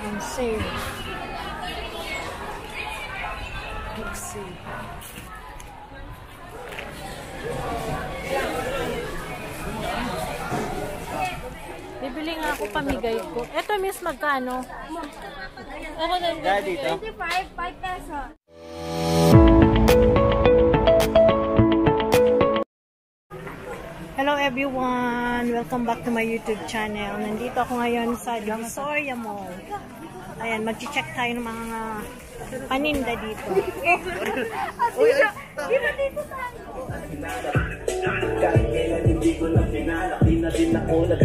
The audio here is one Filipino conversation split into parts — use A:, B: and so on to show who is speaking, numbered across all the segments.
A: And save. Let's see. Bibili nga ako pamigay ko. Ito miss, magkano? Ako na dito.
B: 25, 5 pesos.
A: Hello everyone! Welcome back to my YouTube channel. Nandito ako ngayon sa Divisoria Mall. Ayan, mag-check tayo ng mga paninda dito.
B: Di ba dito tayo?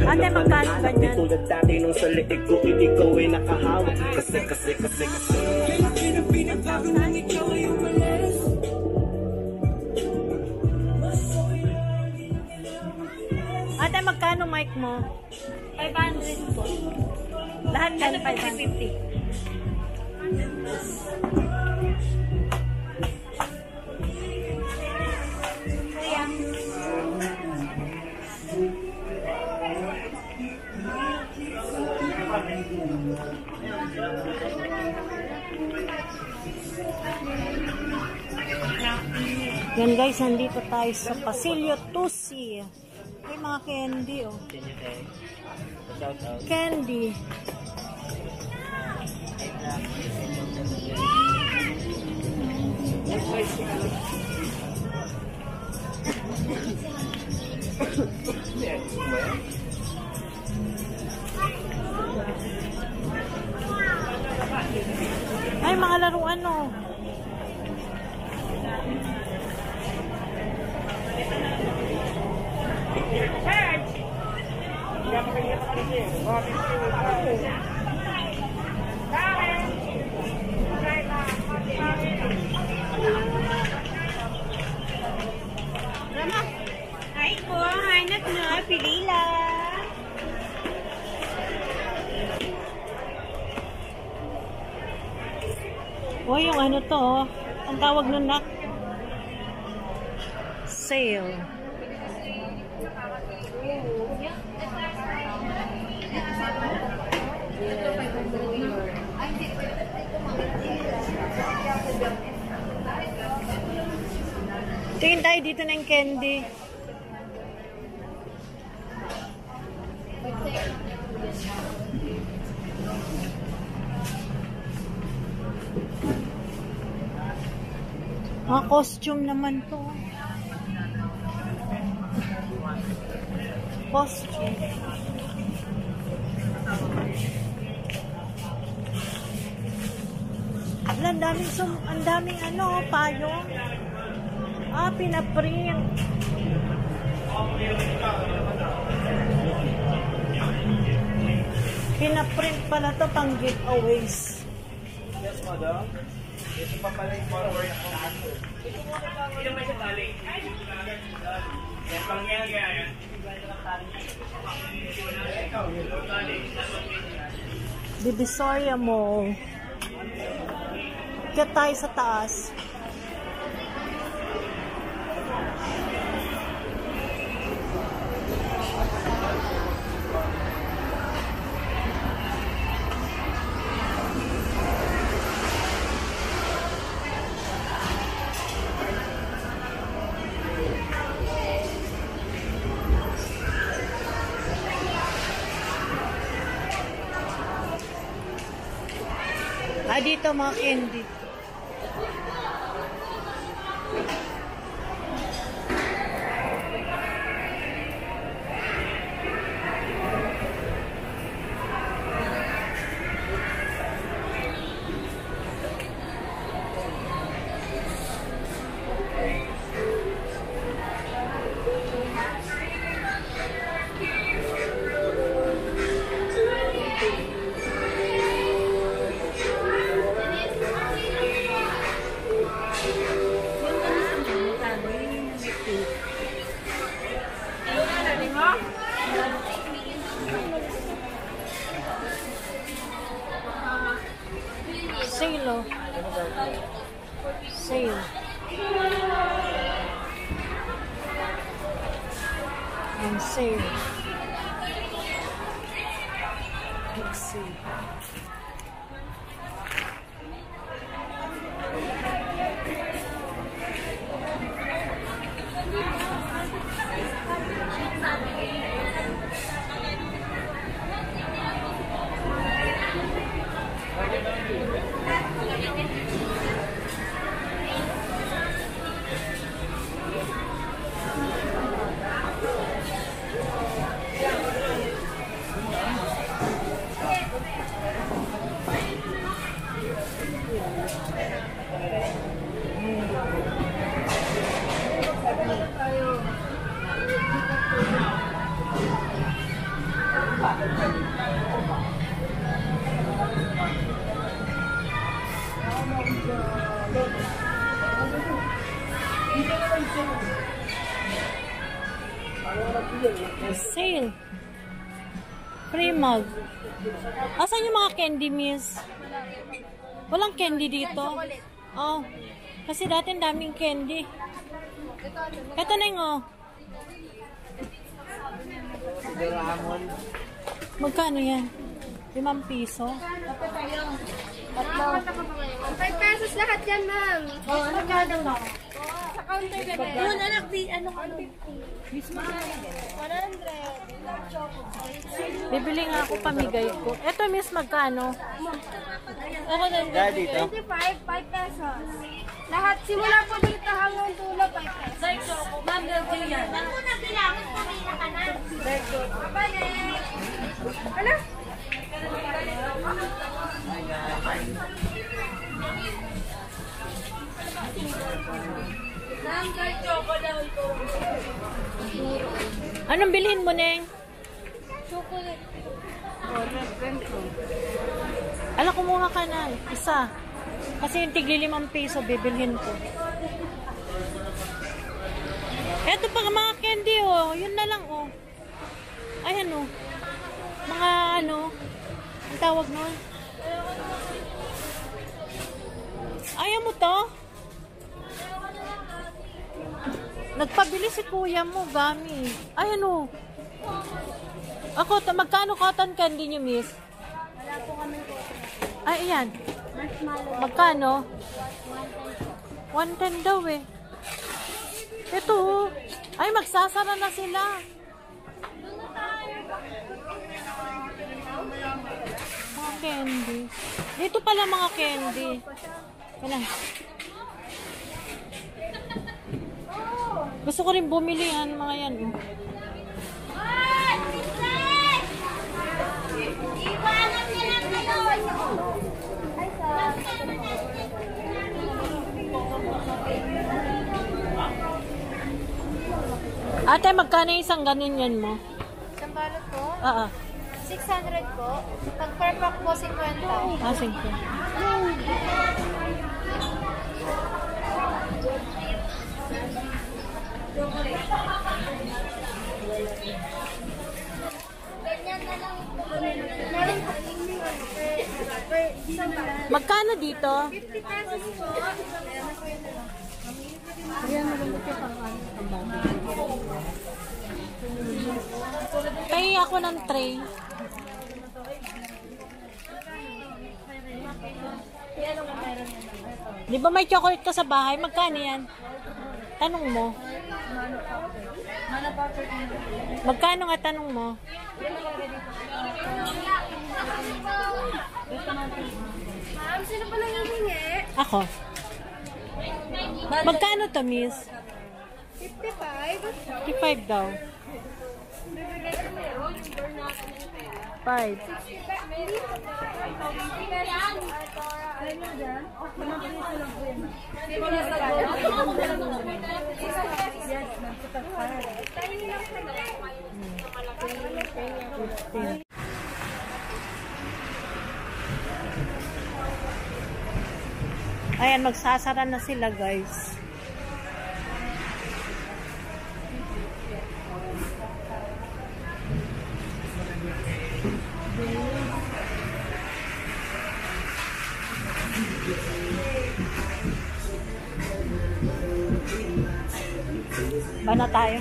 A: Ate, magkano ba yan? Ate, magkano mic mo?
B: 500 po.
A: Lahat yan 550. Yan guys, nandito tayo sa Pasilio Tusi. May mga candy oh. Candy. Ay, mga laruan oh.
B: Ay po, hanap na, pilila.
A: O, yung ano to oh. Ang tawag nun na sale. Tingin tayo dito ng candy. Mga costume naman to. Costume. Ang daming ano, payong. Ah, pinaprint. Pinaprint pala to pang giveaways.
C: Yes, madam. Ito pa pala yung forward ako. Ito muna lang. Hindi naman siya tali. Yan pang yan, yan.
A: Divisoria Mall. Kaya tayo sa taas. Dito mga candy. Sale. Sale. On sale. Let's see. Sale. Free mug. Asan yung mga candy, miss? Walang candy dito. Oh. Kasi dati daming candy. Ito na yung oh. Magkano yan? 5 piso?
B: 5 pesos lahat yan, ma'am. Oo, ano ka daw na? Sa counter, bebe. Yun, anak, ano ka? 100.
A: Bibili nga ako pamigay ko. Ito, miss, magkano?
B: Ako na dito. 25, 5 pesos. Lahat, simula po dito hanggang dulo, 5 pesos. Ma'am, gagawin yan. Ma'am, muna kailangan pamila ka na. Babalik. Ano?
A: Anong bilhin mo, Neng?
B: Chocolate.
A: Ala, kumuha ka na. Isa. Kasi yung tigli 5 piso, bibilhin ko. Eto pa mga candy, oh. Yun na lang, oh. Ayan, oh. Mga, ano, ang tawag nun? Ayaw mo to? Nagpabili si kuya mo, gami. Ayan, oh. Ako, magkano cotton candy nyo, miss?
B: Wala po kami po.
A: Ay, ayan. Magkano? 110 daw, eh. Ito, oh. Ay, magsasara na sila. Mga candy. Dito pala mga candy. Ayan. Gusto ko rin bumili yan, mga yan. Oh.
B: Iwanan nila kayo!
A: Ate, magkano isang ganyan mo?
B: Isang balot po?
A: Oo.
B: 600 po. Pag per pack po, 50.
A: Ah, sige.
B: Ganyan na lang. Meron po isang balot.
A: Magkano dito?
B: 50 pesos po.
A: Pay ako ng tray. Di ba may chocolate ka sa bahay? Magkano yan? Tanong mo. Magkano nga tanong mo?
B: Ma'am, sino pa lang hihingi?
A: Ako. Magkano to, miss?
B: 55?
A: 55 daw. 5. Ayan, magsasara na sila, guys. Ba na tayo?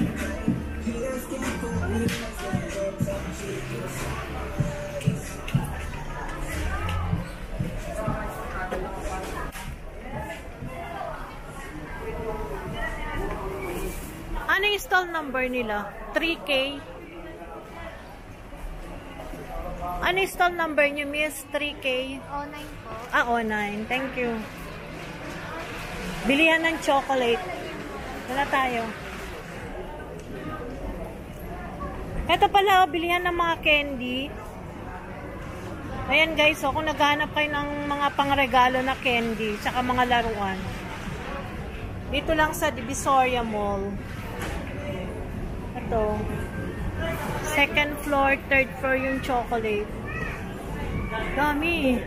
A: Ano yung stall number nila? 3K? Ano yung stall number nyo, Miss? 3K?
B: 09 po.
A: Ah, 09. Thank you. Bilihan ng chocolate. Wala tayo. Ito pala, bilihan ng mga candy. Ayan guys, kung naghahanap kayo ng mga pangregalo na candy, tsaka mga laruan. Dito lang sa Divisoria Mall. Ito. Second floor, third floor yung chocolate. Dami.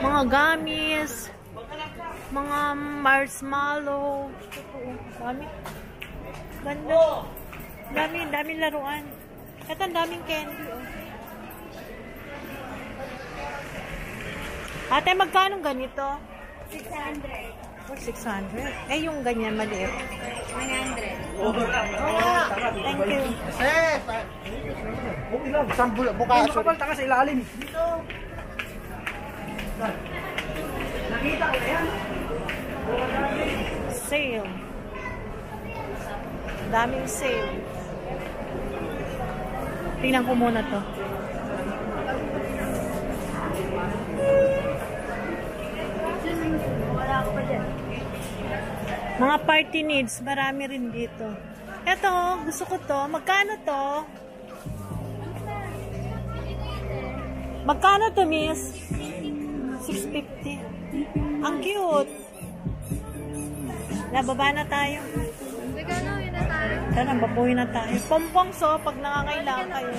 A: Mga gummies. Mga marshmallow. Dami. Ganda. Dami laruan. Ito ang daming candy. Oh. Ate, magkano ganito?
B: 600.
A: 600. Eh, yung ganyan maliit.
B: 100.
A: Thank you.
C: Makapal taka sa ilalim.
A: Sale. Daming sale. Tingnan ko muna to.
B: Wala ako pa dyan.
A: Mga party needs, marami rin dito. Eto, gusto ko to. Magkano to? Magkano to, miss? 650. Ang cute. Nababa na tayo.
B: Bigano, yun na tayo.
A: Tara, babuhin na tayo. Pompong so, pag nangangailangan kayo.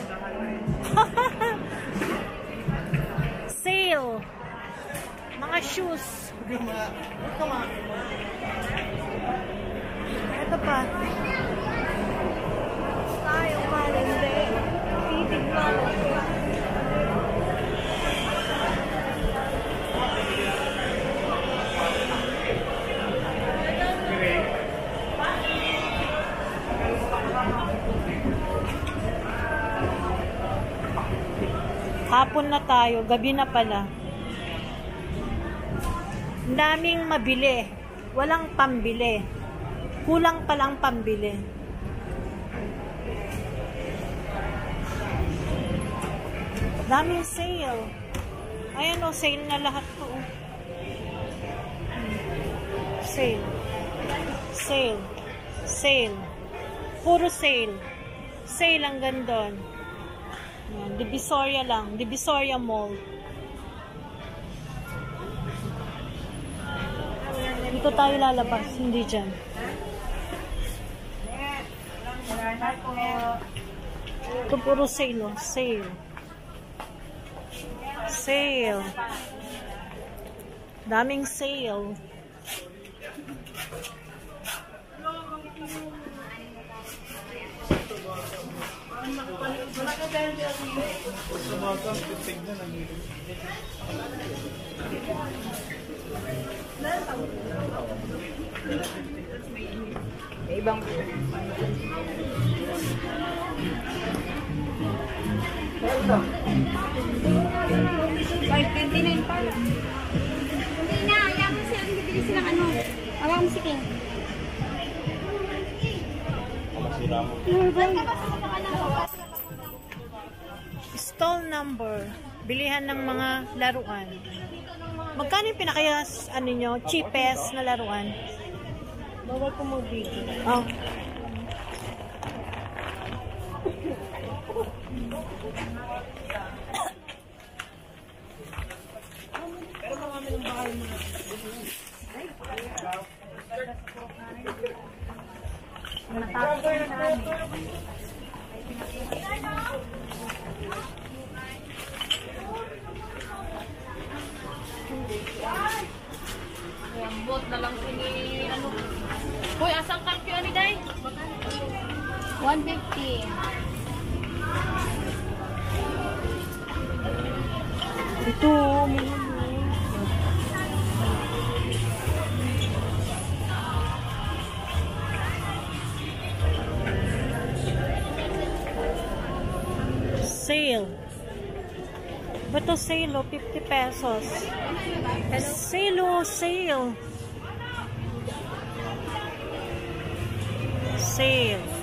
A: Sale. Mga shoes. Ito pa. Tayo malindi. Titig malindi. Hapon na tayo, gabi na pala. Ang daming mabili. Walang pambili. Kulang palang pambili. Daming sale. Ayan o, sale na lahat to. Sale. Sale. Sale. Puro sale. Sale ang gandun. Divisoria lang. Divisoria Mall. Dito tayo lalabas. Hindi dyan. Ito puro sale. Oh. Sale. Sale. Daming sale.
B: Ibang 529 pa. Hindi na, ayaw mo silang bibili silang ano. Ayaw mo si King.
A: Stall number. Bilihan ng mga laruan. Magkano yung pinakayas, ano nyo, cheapest na laruan?
B: Bawal ko mo video.
A: Oh.
C: Pero marami ng bahay mo.
B: Bot na lang ini ano. Hoy, asang kampyo ni Day? 150.
A: Ito, Sale. Bato sale, 50 pesos. Sale, sale. Sale.